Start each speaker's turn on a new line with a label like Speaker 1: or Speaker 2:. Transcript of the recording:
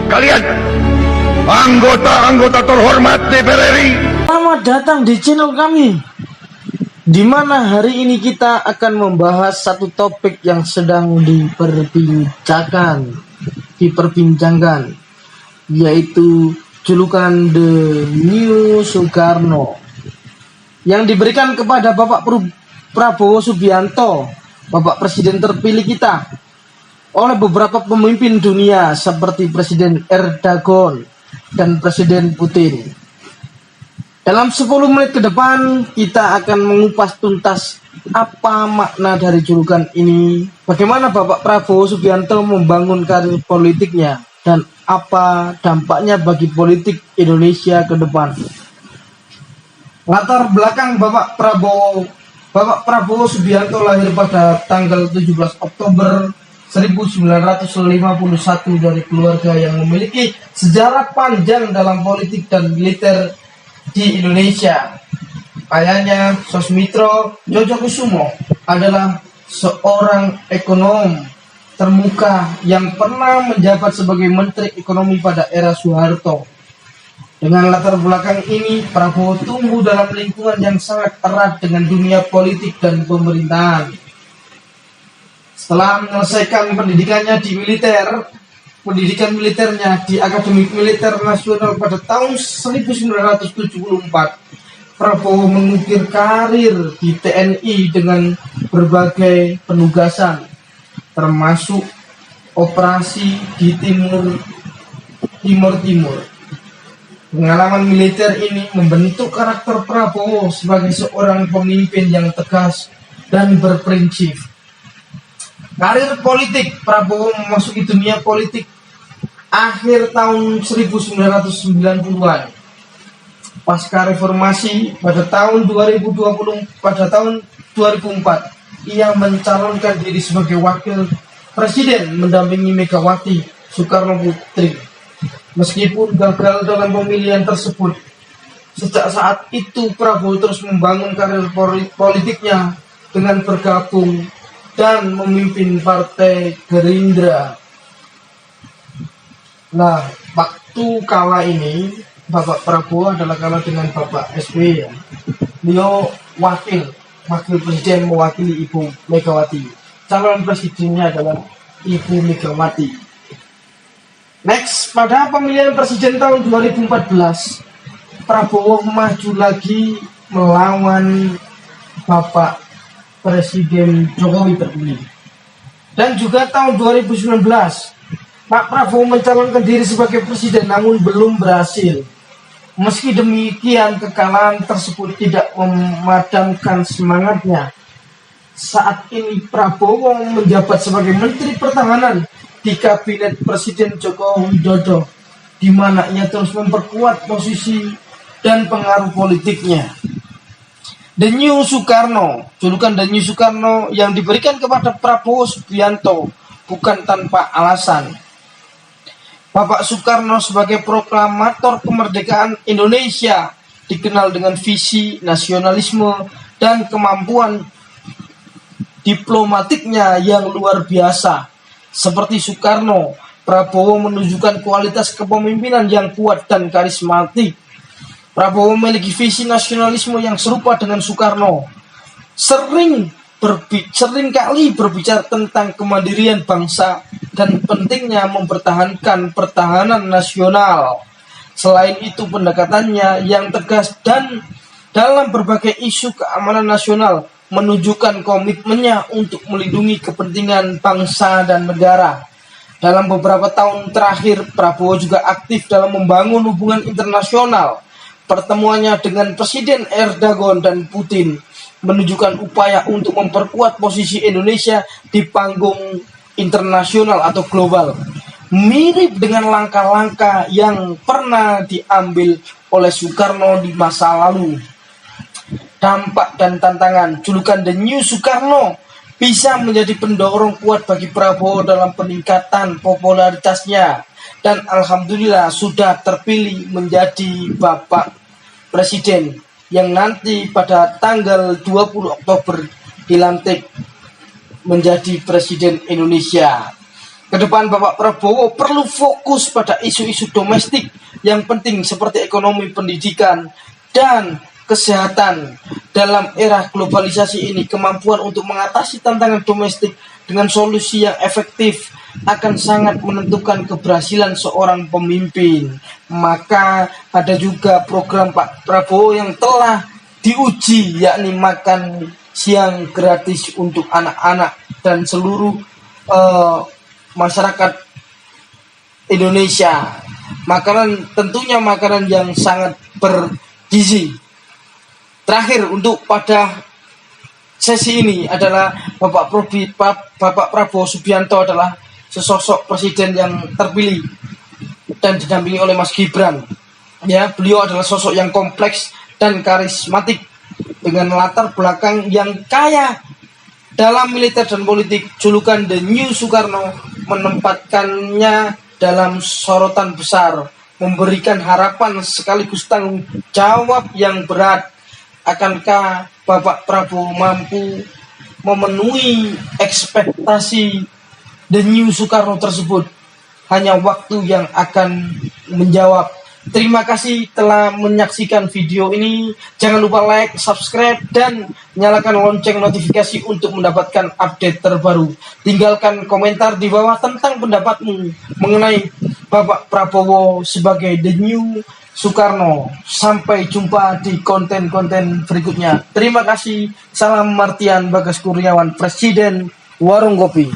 Speaker 1: Kalian anggota-anggota terhormat DPR RI,
Speaker 2: Selamat datang di channel kami, di mana hari ini kita akan membahas satu topik yang sedang diperbincangkan, yaitu julukan The New Soekarno yang diberikan kepada Bapak Prabowo Subianto, Bapak Presiden terpilih kita, oleh beberapa pemimpin dunia seperti Presiden Erdogan dan Presiden Putin. Dalam 10 menit ke depan kita akan mengupas tuntas apa makna dari julukan ini, bagaimana Bapak Prabowo Subianto membangun karir politiknya, dan apa dampaknya bagi politik Indonesia ke depan. Latar belakang Bapak Prabowo Subianto lahir pada tanggal 17 Oktober 1951 dari keluarga yang memiliki sejarah panjang dalam politik dan militer di Indonesia. Ayahnya, Sosmitro Djodjokusumo, adalah seorang ekonom termuka yang pernah menjabat sebagai Menteri Ekonomi pada era Soeharto. Dengan latar belakang ini, Prabowo tumbuh dalam lingkungan yang sangat erat dengan dunia politik dan pemerintahan. Setelah menyelesaikan pendidikannya di pendidikan militernya di Akademi Militer Nasional pada tahun 1974, Prabowo mengukir karir di TNI dengan berbagai penugasan, termasuk operasi di Timur. Pengalaman militer ini membentuk karakter Prabowo sebagai seorang pemimpin yang tegas dan berprinsip. Karir politik Prabowo memasuki dunia politik akhir tahun 1990-an. Pasca reformasi pada tahun 2004, ia mencalonkan diri sebagai wakil presiden mendampingi Megawati Soekarno Putri. Meskipun gagal dalam pemilihan tersebut, sejak saat itu Prabowo terus membangun karir politiknya dengan bergabung dan memimpin Partai Gerindra. Nah, waktu kala ini Bapak Prabowo adalah kalah dengan Bapak SBY. Beliau wakil presiden mewakili Ibu Megawati. Calon presidennya adalah Ibu Megawati. Next, pada pemilihan presiden tahun 2014, Prabowo maju lagi melawan Bapak Presiden Jokowi terpilih. Dan juga tahun 2019, Pak Prabowo mencalonkan diri sebagai presiden namun belum berhasil. Meski demikian, kekalahan tersebut tidak memadamkan semangatnya. Saat ini Prabowo menjabat sebagai Menteri Pertahanan di Kabinet Presiden Joko Widodo, di mana ia terus memperkuat posisi dan pengaruh politiknya. The New Soekarno, julukan The New Soekarno yang diberikan kepada Prabowo Subianto bukan tanpa alasan. Bapak Soekarno sebagai proklamator kemerdekaan Indonesia dikenal dengan visi nasionalisme dan kemampuan diplomatiknya yang luar biasa. Seperti Soekarno, Prabowo menunjukkan kualitas kepemimpinan yang kuat dan karismatik. Prabowo memiliki visi nasionalisme yang serupa dengan Soekarno. Sering kali berbicara tentang kemandirian bangsa dan pentingnya mempertahankan pertahanan nasional. Selain itu, pendekatannya yang tegas dan dalam berbagai isu keamanan nasional menunjukkan komitmennya untuk melindungi kepentingan bangsa dan negara. Dalam beberapa tahun terakhir, Prabowo juga aktif dalam membangun hubungan internasional. Pertemuannya dengan Presiden Erdogan dan Putin menunjukkan upaya untuk memperkuat posisi Indonesia di panggung internasional atau global, mirip dengan langkah-langkah yang pernah diambil oleh Soekarno di masa lalu. Dampak dan tantangan julukan The New Soekarno bisa menjadi pendorong kuat bagi Prabowo dalam peningkatan popularitasnya, dan alhamdulillah sudah terpilih menjadi Bapak Presiden yang nanti pada tanggal 20 Oktober dilantik menjadi Presiden Indonesia. Kedepan Bapak Prabowo perlu fokus pada isu-isu domestik yang penting seperti ekonomi, pendidikan, dan kesehatan. Dalam era globalisasi ini, kemampuan untuk mengatasi tantangan domestik dengan solusi yang efektif akan sangat menentukan keberhasilan seorang pemimpin. Maka ada juga program Pak Prabowo yang telah diuji, yakni makan siang gratis untuk anak-anak dan seluruh masyarakat Indonesia. Tentunya makanan yang sangat bergizi. Terakhir untuk pada sesi ini adalah Bapak Prabowo Subianto adalah sesosok presiden yang terpilih dan didampingi oleh Mas Gibran. Ya, beliau adalah sosok yang kompleks dan karismatik dengan latar belakang yang kaya dalam militer dan politik. Julukan The New Soekarno menempatkannya dalam sorotan besar, memberikan harapan sekaligus tanggung jawab yang berat. Akankah Bapak Prabowo mampu memenuhi ekspektasi The New Soekarno tersebut? Hanya waktu yang akan menjawab. Terima kasih telah menyaksikan video ini. Jangan lupa like, subscribe, dan nyalakan lonceng notifikasi untuk mendapatkan update terbaru. Tinggalkan komentar di bawah tentang pendapatmu mengenai Bapak Prabowo sebagai The New Soekarno. Sampai jumpa di konten-konten berikutnya. Terima kasih. Salam Martian Bagas Kurniawan, Presiden Warung Kopi.